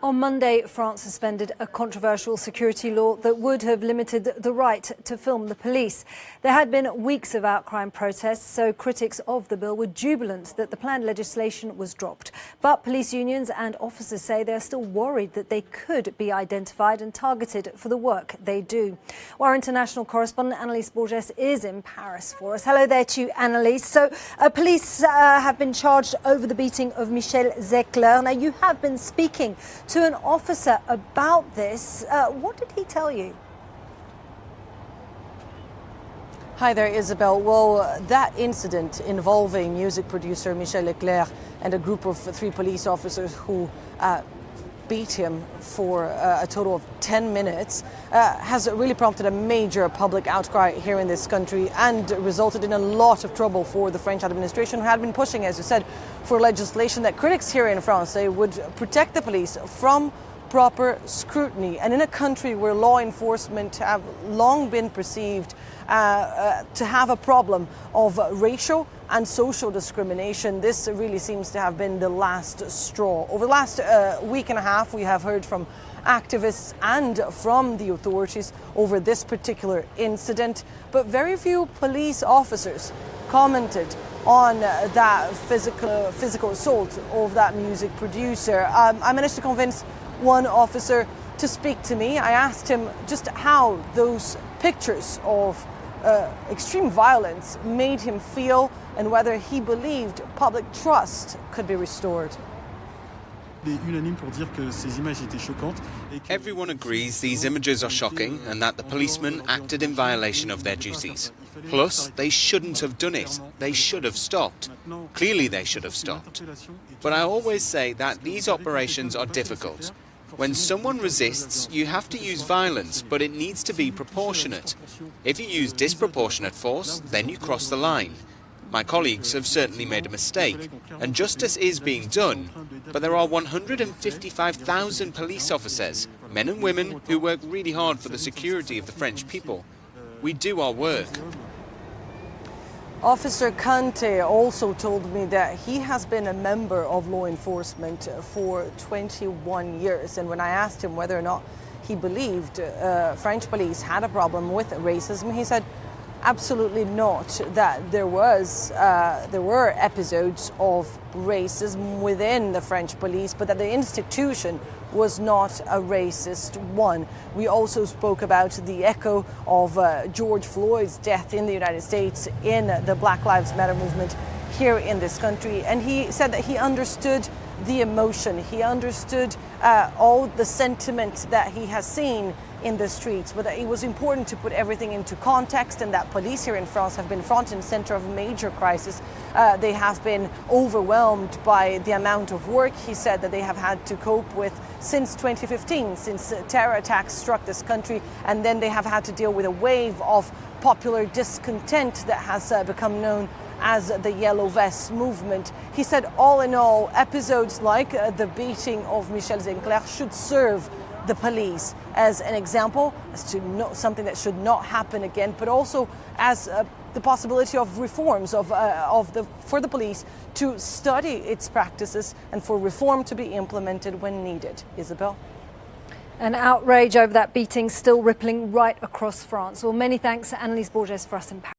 On Monday, France suspended a controversial security law that would have limited the right to film the police. There had been weeks of outcry and protests, so critics of the bill were jubilant that the planned legislation was dropped. But police unions and officers say they're still worried that they could be identified and targeted for the work they do. Our international correspondent Annalise Borges is in Paris for us. Hello there to you, Annalise. So police have been charged over the beating of Michel Zecler. Now, you have been speaking to an officer about this. What did he tell you? Hi there, Isabel. Well, that incident involving music producer Michel Leclerc and a group of 3 police officers who beat him for a total of 10 minutes has really prompted a major public outcry here in this country and resulted in a lot of trouble for the French administration, who had been pushing, as you said, for legislation that critics here in France say would protect the police from proper scrutiny. And in a country where law enforcement have long been perceived to have a problem of racial and social discrimination, this really seems to have been the last straw. Over the last week and a half, we have heard from activists and from the authorities over this particular incident, but very few police officers commented on that physical assault of that music producer. I managed to convince one officer to speak to me. I asked him just how those pictures of extreme violence made him feel and whether he believed public trust could be restored. Everyone agrees these images are shocking and that the policemen acted in violation of their duties. Plus, they shouldn't have done it. They should have stopped. Clearly they should have stopped. But I always say that these operations are difficult. When someone resists, you have to use violence, but it needs to be proportionate. If you use disproportionate force, then you cross the line. My colleagues have certainly made a mistake, and justice is being done, but there are 155,000 police officers, men and women, who work really hard for the security of the French people. We do our work. Officer Kante also told me that he has been a member of law enforcement for 21 years. And when I asked him whether or not he believed French police had a problem with racism, he said absolutely not, that there were episodes of racism within the French police, but that the institution was not a racist one. We also spoke about the echo of George Floyd's death in the United States in the Black Lives Matter movement here in this country. And he said that he understood the emotion, he understood all the sentiment that he has seen in the streets, but that it was important to put everything into context, and that police here in France have been front and center of a major crisis. They have been overwhelmed by the amount of work, he said, that they have had to cope with since 2015, since terror attacks struck this country, and then they have had to deal with a wave of popular discontent that has become known as the Yellow Vest movement. He said, all in all, episodes like the beating of Michel Zecler should serve the police as an example, as to something that should not happen again, but also as the possibility of reforms for the police to study its practices and for reform to be implemented when needed. Isabel? An outrage over that beating still rippling right across France. Well, many thanks, Annalise Borges, for us in Paris.